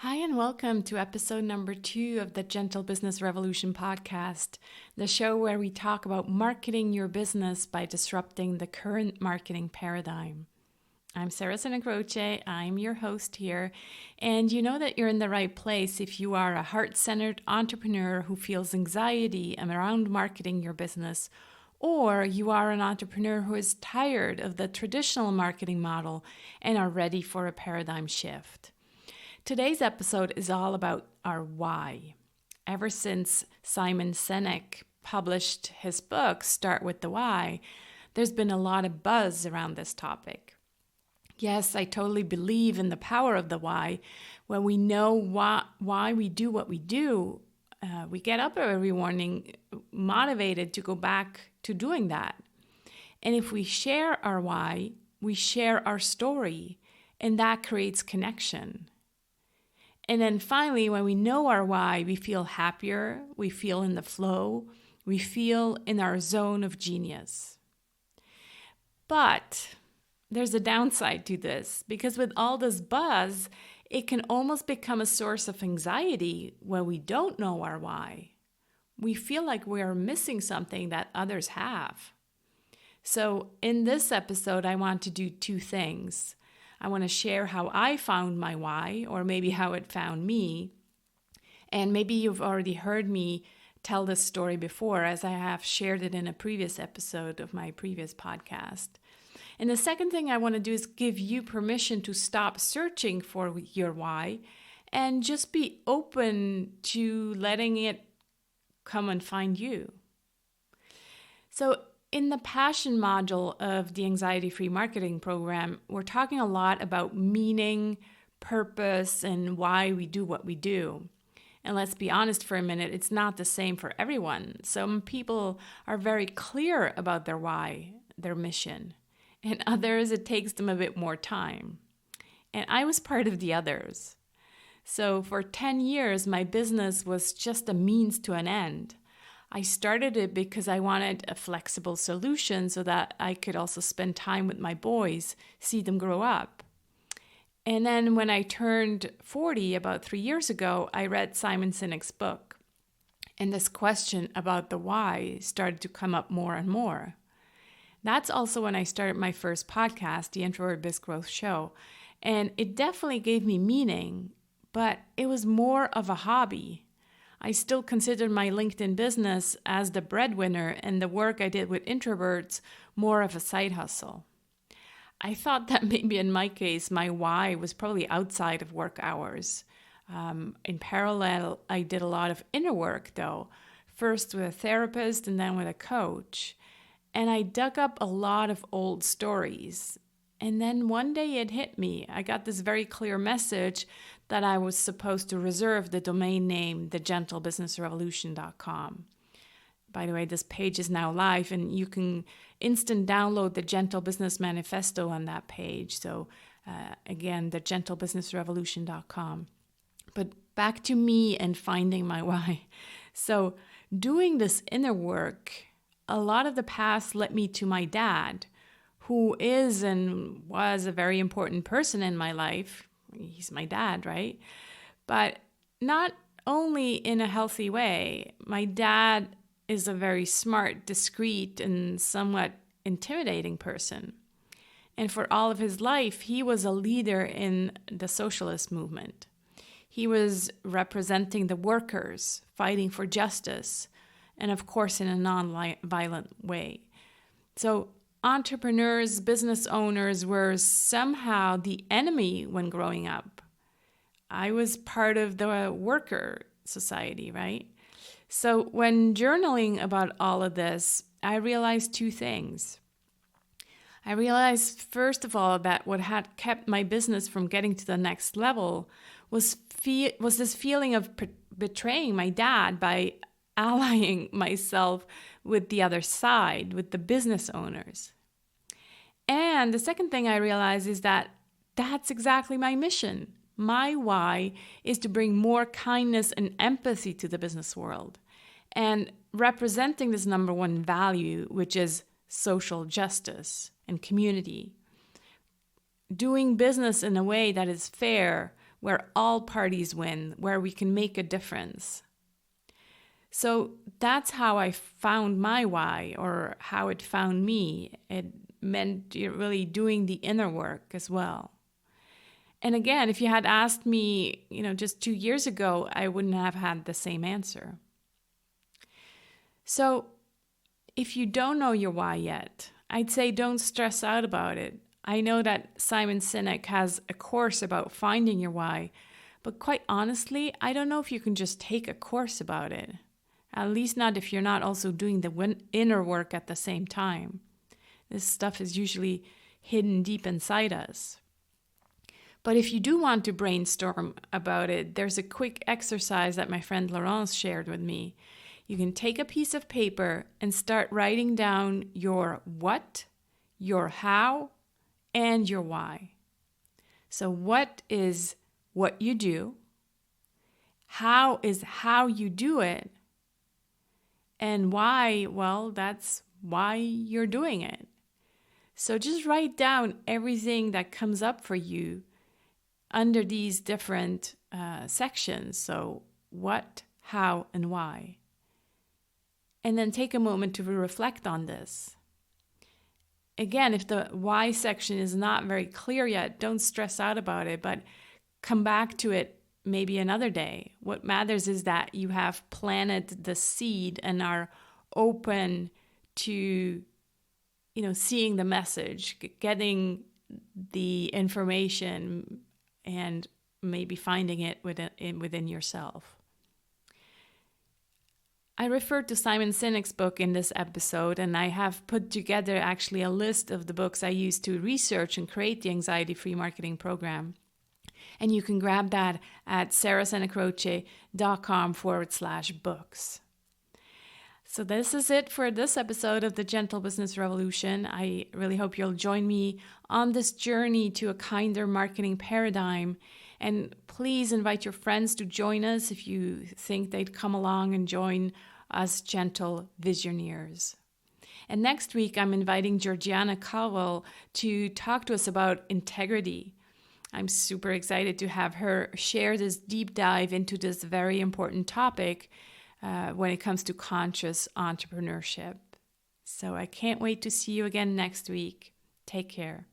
Hi, and welcome to episode number 2 of the Gentle Business Revolution podcast, the show where we talk about marketing your business by disrupting the current marketing paradigm. I'm Sarah Sinek. I'm your host here, and you know that you're in the right place if you are a heart-centered entrepreneur who feels anxiety around marketing your business, or you are an entrepreneur who is tired of the traditional marketing model and are ready for a paradigm shift. Today's episode is all about our why. Ever since Simon Sinek published his book, Start with the Why, there's been a lot of buzz around this topic. Yes, I totally believe in the power of the why. When we know why we do what we do, we get up every morning motivated to go back to doing that. And if we share our why, we share our story, and that creates connection. And then finally, when we know our why, we feel happier, we feel in the flow, we feel in our zone of genius. But there's a downside to this, because with all this buzz, it can almost become a source of anxiety when we don't know our why. We feel like we are missing something that others have. So in this episode, I want to do two things. I want to share how I found my why, or maybe how it found me. And maybe you've already heard me tell this story before, as I have shared it in a previous episode of my previous podcast. And the second thing I want to do is give you permission to stop searching for your why and just be open to letting it come and find you. So in the passion module of the Anxiety-Free Marketing Program, we're talking a lot about meaning, purpose, and why we do what we do. And let's be honest for a minute, it's not the same for everyone. Some people are very clear about their why, their mission, and others, it takes them a bit more time. And I was part of the others. So for 10 years, my business was just a means to an end. I started it because I wanted a flexible solution so that I could also spend time with my boys, see them grow up. And then when I turned 40, about 3 years ago, I read Simon Sinek's book. And this question about the why started to come up more and more. That's also when I started my first podcast, the Introvert Biz Growth Show. And it definitely gave me meaning, but it was more of a hobby. I still considered my LinkedIn business as the breadwinner and the work I did with introverts more of a side hustle. I thought that maybe in my case, my why was probably outside of work hours. In parallel, I did a lot of inner work though, first with a therapist and then with a coach. And I dug up a lot of old stories. And then one day it hit me. I got this very clear message that I was supposed to reserve the domain name, theGentleBusinessRevolution.com. By the way, this page is now live and you can instant download the Gentle Business Manifesto on that page. So again, theGentleBusinessRevolution.com. But back to me and finding my why. So doing this inner work, a lot of the past led me to my dad, who is and was a very important person in my life. He's my dad, right? But not only in a healthy way. My dad is a very smart, discreet, and somewhat intimidating person. And for all of his life, he was a leader in the socialist movement. He was representing the workers, fighting for justice, and of course in a non-violent way. So entrepreneurs, business owners were somehow the enemy when growing up. I was part of the worker society, right? So when journaling about all of this, I realized two things. I realized, first of all, that what had kept my business from getting to the next level was this feeling of betraying my dad by allying myself with the other side, with the business owners. And the second thing I realized is that that's exactly my mission. My why is to bring more kindness and empathy to the business world and representing this number one value, which is social justice and community. Doing business in a way that is fair where all parties win, where we can make a difference. So that's how I found my why, or how it found me. It meant really doing the inner work as well. And again, if you had asked me, just 2 years ago, I wouldn't have had the same answer. So if you don't know your why yet, I'd say don't stress out about it. I know that Simon Sinek has a course about finding your why, but quite honestly, I don't know if you can just take a course about it. At least not if you're not also doing the inner work at the same time. This stuff is usually hidden deep inside us. But if you do want to brainstorm about it, there's a quick exercise that my friend Laurence shared with me. You can take a piece of paper and start writing down your what, your how, and your why. So what is what you do? How is how you do it? And why? Well, that's why you're doing it. So just write down everything that comes up for you under these different sections. So what, how, and why. And then take a moment to reflect on this. Again, if the why section is not very clear yet, don't stress out about it, but come back to it maybe another day. What matters is that you have planted the seed and are open to, seeing the message, getting the information, and maybe finding it within yourself. I referred to Simon Sinek's book in this episode, and I have put together actually a list of the books I used to research and create the Anxiety-Free Marketing Program. And you can grab that at sarahsenecroce.com/books. So this is it for this episode of the Gentle Business Revolution. I really hope you'll join me on this journey to a kinder marketing paradigm. And please invite your friends to join us if you think they'd come along and join us gentle visionaries. And next week, I'm inviting Georgiana Cowell to talk to us about integrity. I'm super excited to have her share this deep dive into this very important topic when it comes to conscious entrepreneurship. So I can't wait to see you again next week. Take care.